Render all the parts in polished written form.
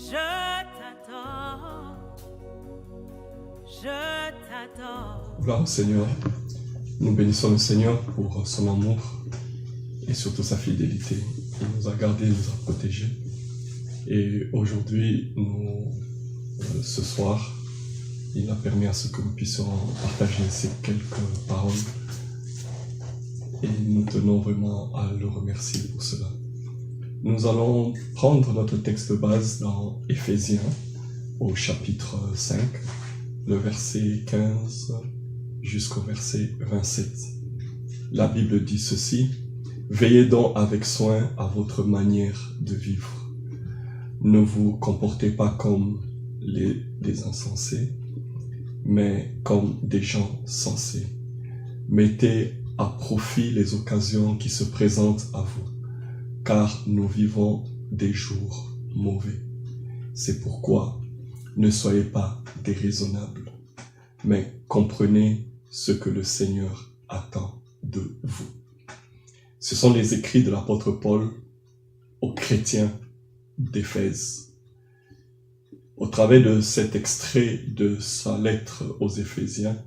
Je t'adore, je t'adore. Gloire au Seigneur. Nous bénissons le Seigneur pour son amour et surtout sa fidélité. Il nous a gardés, il nous a protégés. Et aujourd'hui, ce soir, il a permis à ce que nous puissions partager ces quelques paroles. Et nous tenons vraiment à le remercier pour cela. Nous allons prendre notre texte base dans Éphésiens, au chapitre 5, le verset 15 jusqu'au verset 27. La Bible dit ceci: « Veillez donc avec soin à votre manière de vivre. Ne vous comportez pas comme des insensés, mais comme des gens sensés. Mettez à profit les occasions qui se présentent à vous, car nous vivons des jours mauvais. C'est pourquoi ne soyez pas déraisonnables, mais comprenez ce que le Seigneur attend de vous. » Ce sont les écrits de l'apôtre Paul aux chrétiens d'Éphèse. Au travers de cet extrait de sa lettre aux Éphésiens,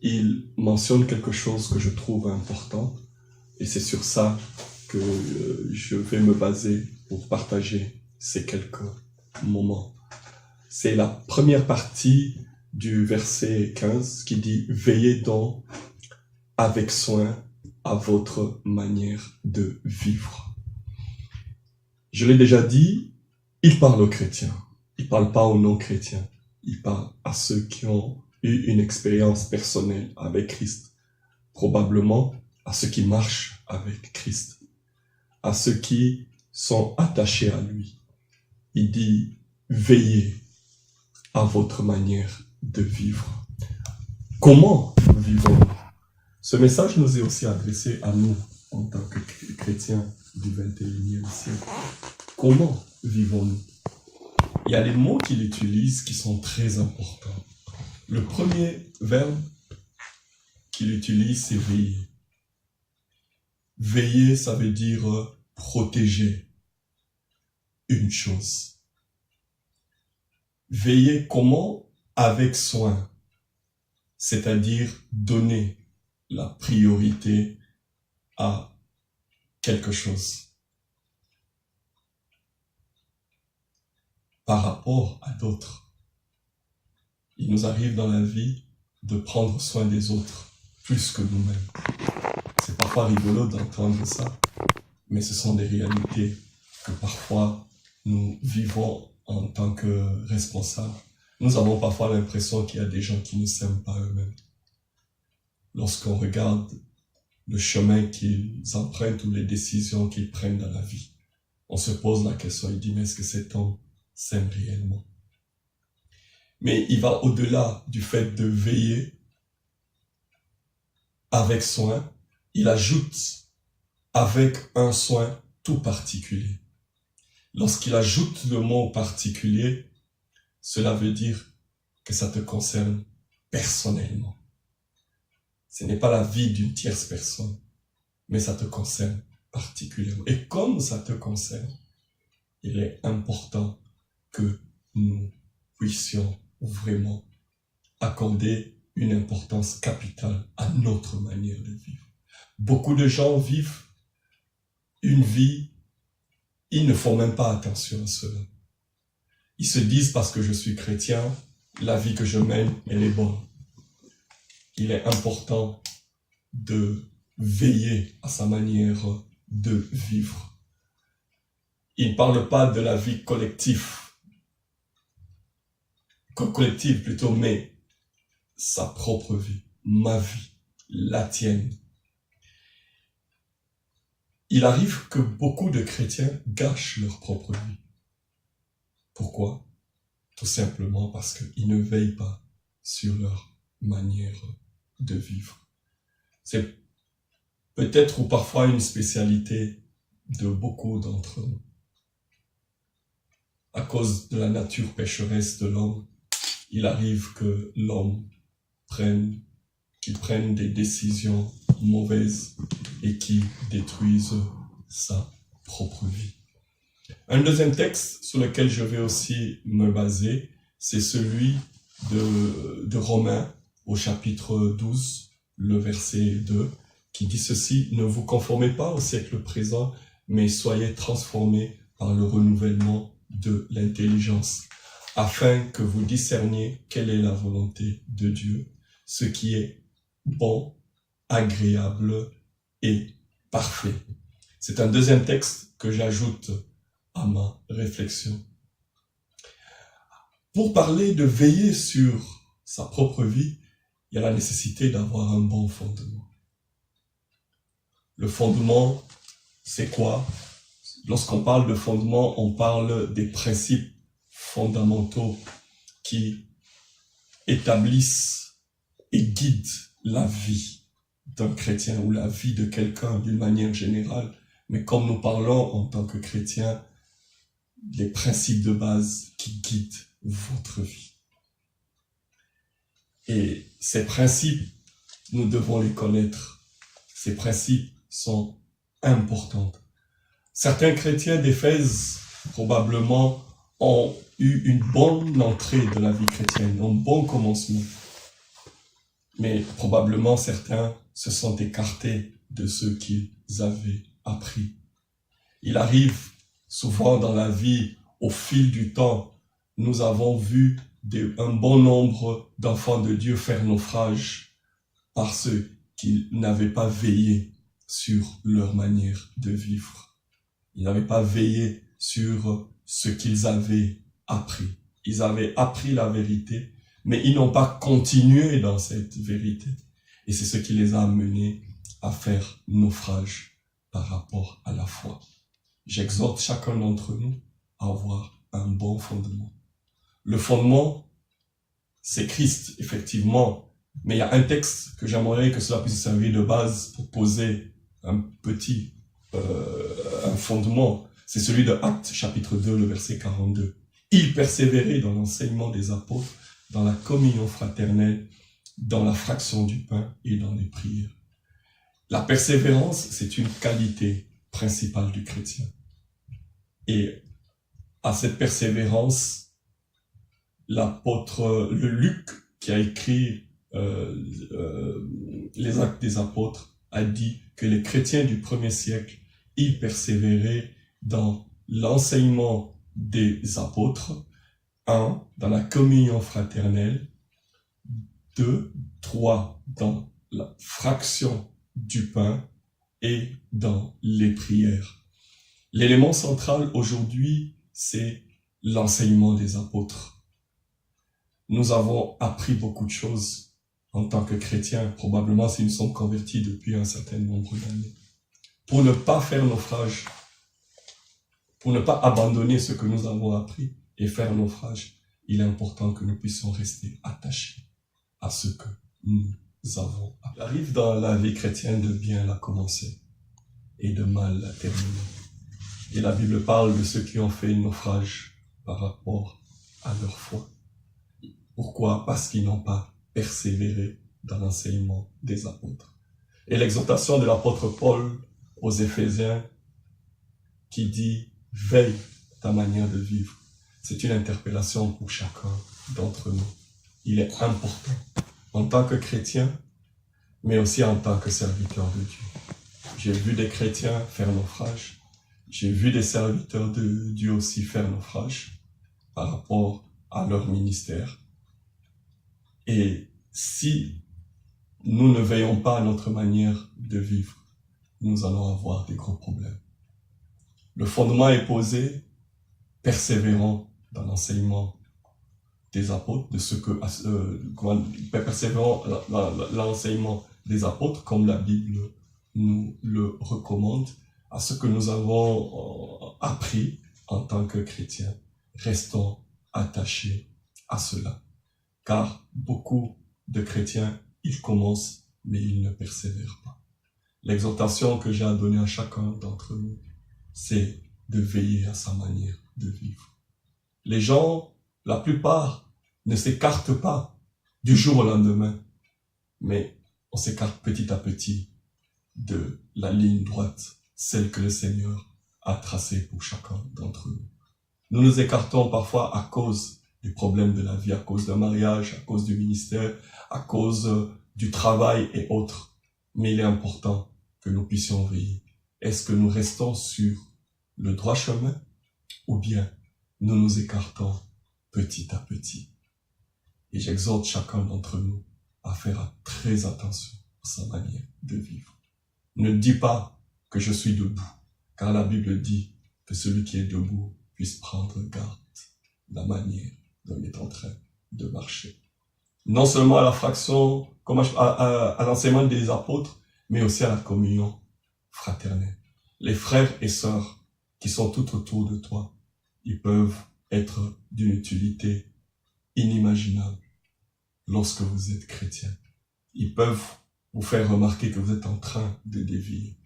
il mentionne quelque chose que je trouve important, et c'est sur ça que je vais me baser pour partager ces quelques moments. C'est la première partie du verset 15 qui dit « Veillez donc avec soin à votre manière de vivre. » Je l'ai déjà dit, il parle aux chrétiens, il ne parle pas aux non-chrétiens, il parle à ceux qui ont eu une expérience personnelle avec Christ, probablement à ceux qui marchent avec Christ, à ceux qui sont attachés à lui. Il dit « Veillez à votre manière de vivre. » Comment vivons-nous? Ce message nous est aussi adressé à nous en tant que chrétiens du 21e siècle. Comment vivons-nous? Il y a les mots qu'il utilise qui sont très importants. Le premier verbe qu'il utilise, c'est veiller. Veiller, ça veut dire protéger une chose. Veiller comment? Avec soin, c'est-à-dire donner la priorité à quelque chose par rapport à d'autres. Il nous arrive dans la vie de prendre soin des autres plus que nous-mêmes. C'est parfois rigolo d'entendre ça, mais ce sont des réalités que parfois nous vivons en tant que responsables. Nous avons parfois l'impression qu'il y a des gens qui ne s'aiment pas eux-mêmes. Lorsqu'on regarde le chemin qu'ils empruntent ou les décisions qu'ils prennent dans la vie, on se pose la question, il dit, mais est-ce que cet homme s'aime réellement? Mais il va au-delà du fait de veiller avec soin, il ajoute avec un soin tout particulier. Lorsqu'il ajoute le mot particulier, cela veut dire que ça te concerne personnellement. Ce n'est pas la vie d'une tierce personne, mais ça te concerne particulièrement. Et comme ça te concerne, il est important que nous puissions vraiment accorder une importance capitale à notre manière de vivre. Beaucoup de gens vivent une vie, ils ne font même pas attention à cela. Ils se disent, parce que je suis chrétien, la vie que je mène, elle est bonne. Il est important de veiller à sa manière de vivre. Il ne parle pas de la vie collective plutôt, mais sa propre vie, ma vie, la tienne. Il arrive que beaucoup de chrétiens gâchent leur propre vie. Pourquoi? Tout simplement parce qu'ils ne veillent pas sur leur manière de vivre. C'est peut-être ou parfois une spécialité de beaucoup d'entre nous. À cause de la nature pécheresse de l'homme, il arrive que l'homme prenne des décisions mauvaises et qui détruisent sa propre vie. Un deuxième texte sur lequel je vais aussi me baser, c'est celui de Romains au chapitre 12, le verset 2, qui dit ceci: « Ne vous conformez pas au siècle présent, mais soyez transformés par le renouvellement de l'intelligence, afin que vous discerniez quelle est la volonté de Dieu, ce qui est bon, agréable et parfait. » C'est un deuxième texte que j'ajoute à ma réflexion. Pour parler de veiller sur sa propre vie, il y a la nécessité d'avoir un bon fondement. Le fondement, c'est quoi? Lorsqu'on parle de fondement, on parle des principes fondamentaux qui établissent et guident la vie d'un chrétien ou la vie de quelqu'un d'une manière générale. Mais comme nous parlons en tant que chrétiens, les principes de base qui guident votre vie. Et ces principes, nous devons les connaître. Ces principes sont importants. Certains chrétiens d'Éphèse, probablement, ont eu une bonne entrée de la vie chrétienne, un bon commencement. Mais probablement, certains se sont écartés de ce qu'ils avaient appris. Il arrive souvent dans la vie, au fil du temps, nous avons vu un bon nombre d'enfants de Dieu faire naufrage parce qu'ils n'avaient pas veillé sur leur manière de vivre. Ils n'avaient pas veillé sur ce qu'ils avaient appris. Ils avaient appris la vérité, mais ils n'ont pas continué dans cette vérité. Et c'est ce qui les a amenés à faire naufrage par rapport à la foi. J'exhorte chacun d'entre nous à avoir un bon fondement. Le fondement, c'est Christ, effectivement. Mais il y a un texte que j'aimerais que cela puisse servir de base pour poser un fondement. C'est celui de Actes, chapitre 2, le verset 42. Ils persévéraient dans l'enseignement des apôtres, dans la communion fraternelle, dans la fraction du pain et dans les prières. La persévérance, c'est une qualité principale du chrétien. Et à cette persévérance, l'apôtre, le Luc, qui a écrit les Actes des apôtres, a dit que les chrétiens du premier siècle, ils persévéraient dans l'enseignement des apôtres, 1, dans la communion fraternelle, 2, 3, dans la fraction du pain et dans les prières. L'élément central aujourd'hui, c'est l'enseignement des apôtres. Nous avons appris beaucoup de choses en tant que chrétiens, probablement si nous sommes convertis depuis un certain nombre d'années. Pour ne pas faire naufrage, pour ne pas abandonner ce que nous avons appris et faire naufrage, il est important que nous puissions rester attachés à ce que nous avons appris. Il arrive dans la vie chrétienne de bien la commencer et de mal la terminer. Et la Bible parle de ceux qui ont fait naufrage par rapport à leur foi. Pourquoi? Parce qu'ils n'ont pas persévéré dans l'enseignement des apôtres. Et l'exhortation de l'apôtre Paul aux Éphésiens qui dit « Veille ta manière de vivre », c'est une interpellation pour chacun d'entre nous. Il est important, en tant que chrétien, mais aussi en tant que serviteur de Dieu. J'ai vu des chrétiens faire naufrage. J'ai vu des serviteurs de Dieu aussi faire naufrage par rapport à leur ministère. Et si nous ne veillons pas à notre manière de vivre, nous allons avoir des gros problèmes. Le fondement est posé, persévérant dans l'enseignement des apôtres, de ce que persévérant dans l'enseignement des apôtres, comme la Bible nous le recommande, à ce que nous avons appris en tant que chrétiens. Restons attachés à cela. Car beaucoup de chrétiens, ils commencent, mais ils ne persévèrent pas. L'exhortation que j'ai à donner à chacun d'entre nous, c'est de veiller à sa manière de vivre. Les gens, la plupart, ne s'écartent pas du jour au lendemain, mais on s'écarte petit à petit de la ligne droite, celle que le Seigneur a tracé pour chacun d'entre nous. Nous nous écartons parfois à cause des problèmes de la vie, à cause d'un mariage, à cause du ministère, à cause du travail et autres. Mais il est important que nous puissions veiller. Est-ce que nous restons sur le droit chemin ou bien nous nous écartons petit à petit? Et j'exhorte chacun d'entre nous à faire très attention à sa manière de vivre. Ne dis pas que je suis debout, car la Bible dit que celui qui est debout puisse prendre garde de la manière dont il est en train de marcher. Non seulement à la fraction, à l'enseignement des apôtres, mais aussi à la communion fraternelle. Les frères et sœurs qui sont tout autour de toi, ils peuvent être d'une utilité inimaginable lorsque vous êtes chrétien. Ils peuvent vous faire remarquer que vous êtes en train de dévier.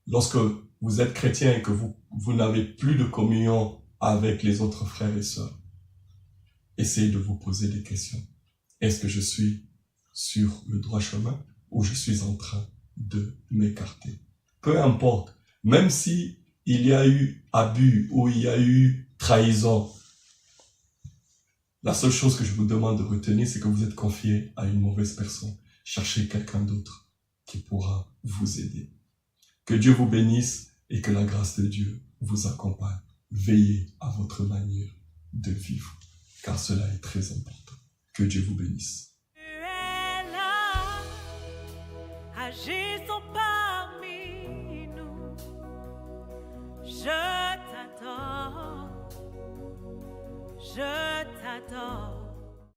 Lorsque vous êtes chrétien et que vous n'avez plus de communion avec les autres frères et sœurs, essayez de vous poser des questions. Est-ce que je suis sur le droit chemin ou je suis en train de m'écarter? Peu importe, même si il y a eu abus ou il y a eu trahison, la seule chose que je vous demande de retenir, c'est que vous êtes confié à une mauvaise personne. Cherchez quelqu'un d'autre qui pourra vous aider. Que Dieu vous bénisse et que la grâce de Dieu vous accompagne. Veillez à votre manière de vivre, car cela est très important. Que Dieu vous bénisse. Tu es là, agissons parmi nous. Je t'adore, je t'adore.